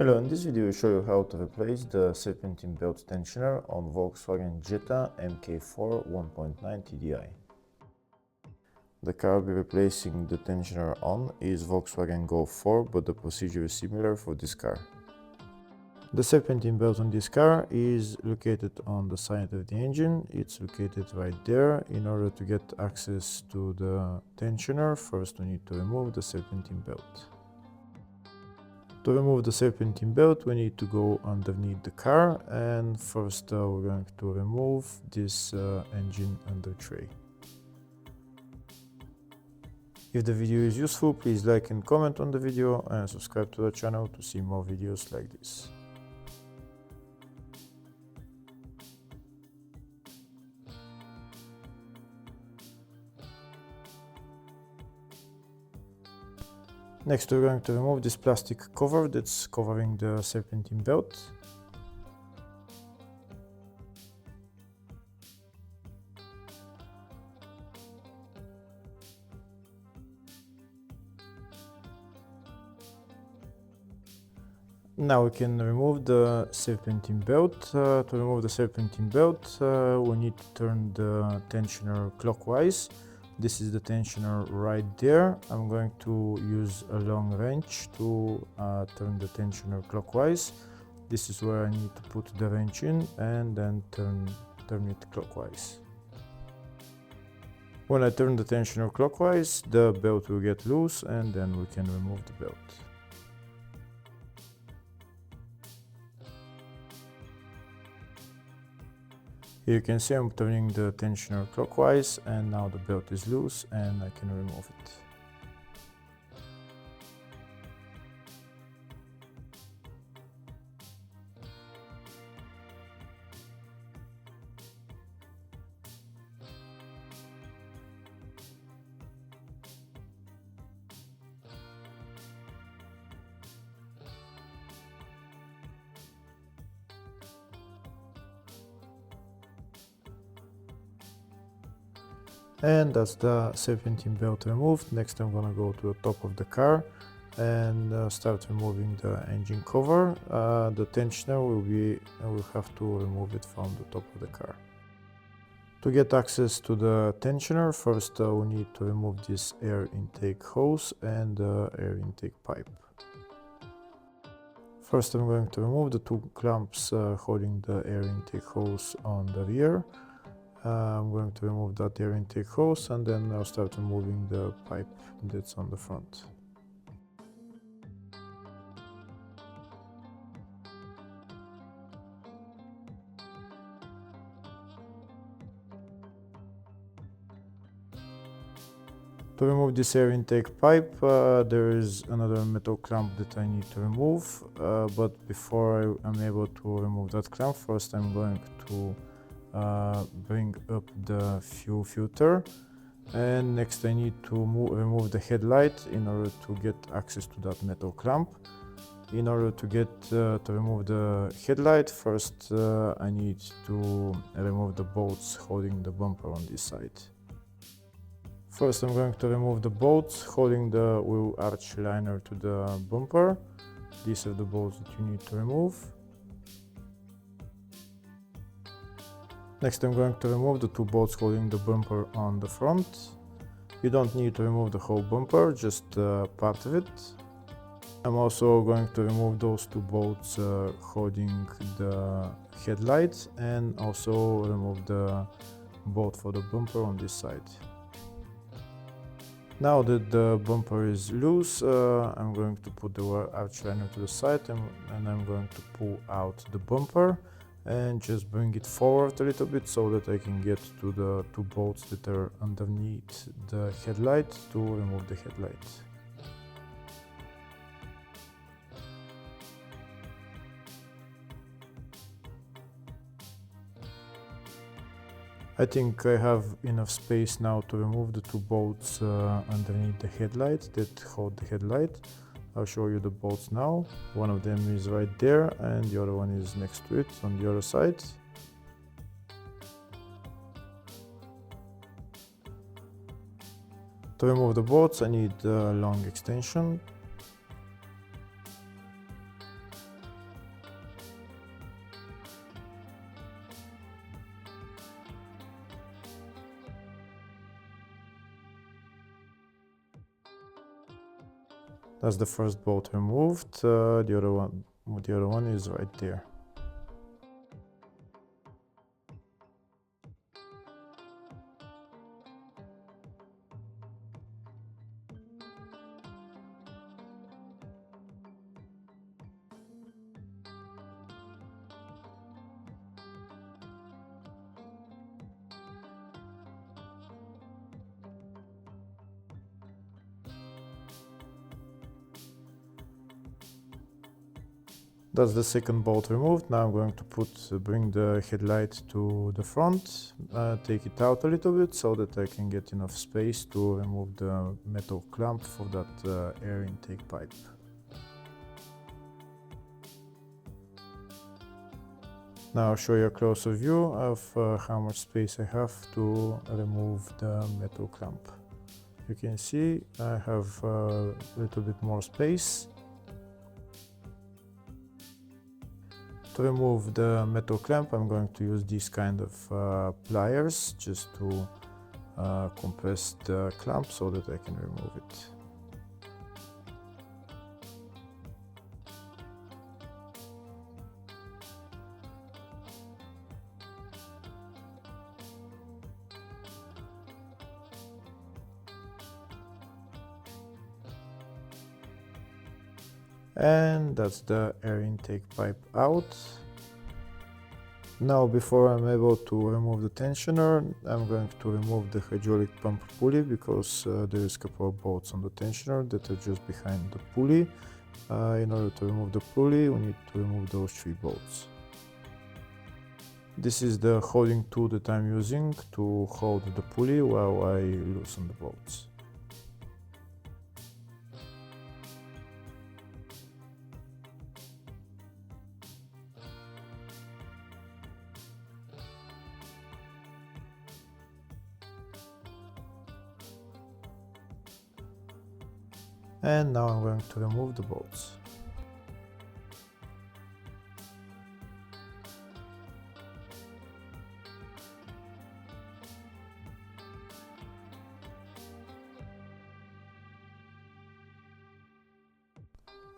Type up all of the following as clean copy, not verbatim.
Hello, in this video I show you how to replace the serpentine belt tensioner on Volkswagen Jetta Mk4 1.9 TDI. The car I'll be replacing the tensioner on is Volkswagen Golf 4, but the procedure is similar for this car. The serpentine belt on this car is located on the side of the engine. It's located right there. In order to get access to the tensioner, first we need to remove the serpentine belt. To remove the serpentine belt, we need to go underneath the car, and first we're going to remove this engine under tray. If the video is useful, please like and comment on the video and subscribe to the channel to see more videos like this. Next, we're going to remove this plastic cover that's covering the serpentine belt. Now we can remove the serpentine belt. To remove the serpentine belt, we need to turn the tensioner clockwise. This is the tensioner right there. I'm going to use a long wrench to turn the tensioner clockwise. This is where I need to put the wrench in and then turn it clockwise. When I turn the tensioner clockwise, the belt will get loose and then we can remove the belt. Here you can see I'm turning the tensioner clockwise and now the belt is loose and I can remove it. And that's the serpentine belt removed. Next I'm gonna go to the top of the car and start removing the engine cover. The tensioner will have to remove it from the top of the car. To get access to the tensioner, first we need to remove this air intake hose and the air intake pipe. First I'm going to remove the two clamps holding the air intake hose on the rear. I'm going to remove that air intake hose and then I'll start removing the pipe that's on the front. To remove this air intake pipe, there is another metal clamp that I need to remove, but before I'm able to remove that clamp, first I'm going to bring up the fuel filter, and next I need to remove the headlight in order to get access to that metal clamp. In order to remove the headlight, first I need to remove the bolts holding the bumper on this side. First I'm going to remove the bolts holding the wheel arch liner to the bumper. These are the bolts that you need to remove. Next I'm going to remove the two bolts holding the bumper on the front. You don't need to remove the whole bumper, just part of it. I'm also going to remove those two bolts holding the headlights and also remove the bolt for the bumper on this side. Now that the bumper is loose, I'm going to put the arch liner to the side and I'm going to pull out the bumper and just bring it forward a little bit so that I can get to the two bolts that are underneath the headlight to remove the headlight. I think I have enough space now to remove the two bolts underneath the headlight that hold the headlight. I'll show you the bolts now. One of them is right there and the other one is next to it on the other side. To remove the bolts I need a long extension. That's the first bolt removed. The other one is right there. That's the second bolt removed. Now I'm going to bring the headlight to the front, take it out a little bit so that I can get enough space to remove the metal clamp for that air intake pipe. Now I'll show you a closer view of how much space I have to remove the metal clamp. You can see I have a little bit more space. To remove the metal clamp, I'm going to use these kind of pliers just to compress the clamp so that I can remove it. And that's the air intake pipe out. Now, before I'm able to remove the tensioner, I'm going to remove the hydraulic pump pulley, because there is a couple of bolts on the tensioner that are just behind the pulley. In order to remove the pulley, we need to remove those 3 bolts. This is the holding tool that I'm using to hold the pulley while I loosen the bolts. And now I'm going to remove the bolts.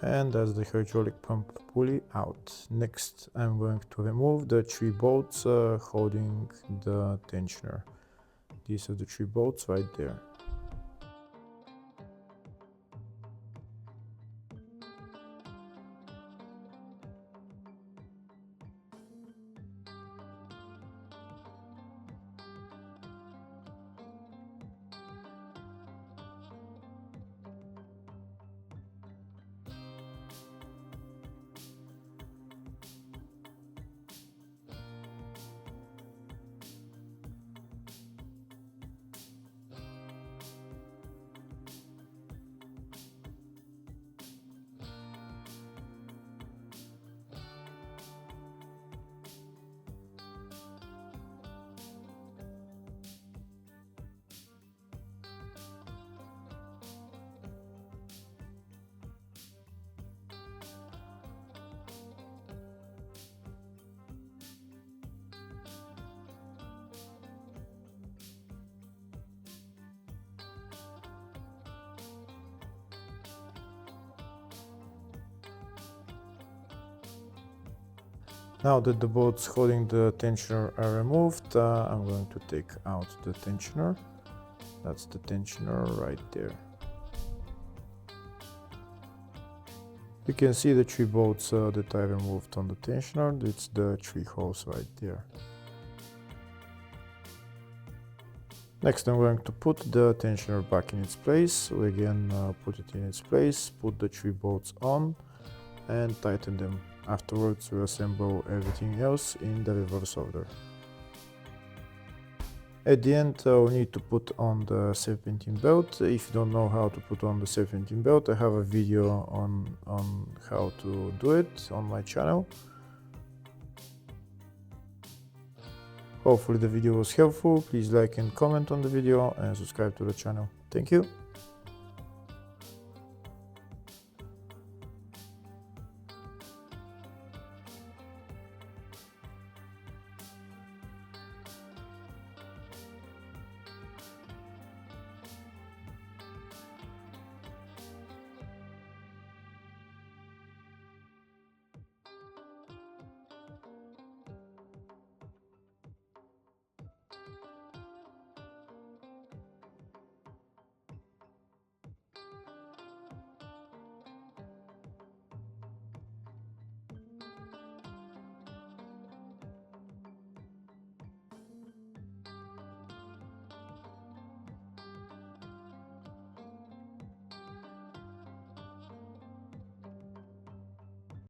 And that's the hydraulic pump pulley out. Next, I'm going to remove the 3 bolts holding the tensioner. These are the 3 bolts right there. Now that the bolts holding the tensioner are removed, I'm going to take out the tensioner. That's the tensioner right there. You can see the 3 bolts that I removed on the tensioner. It's the 3 holes right there. Next, I'm going to put the tensioner back in its place. We again put it in its place, put the 3 bolts on and tighten them. Afterwards, we assemble everything else in the reverse order. At the end, we need to put on the serpentine belt. If you don't know how to put on the serpentine belt, I have a video on how to do it on my channel. Hopefully the video was helpful. Please like and comment on the video and subscribe to the channel. Thank you.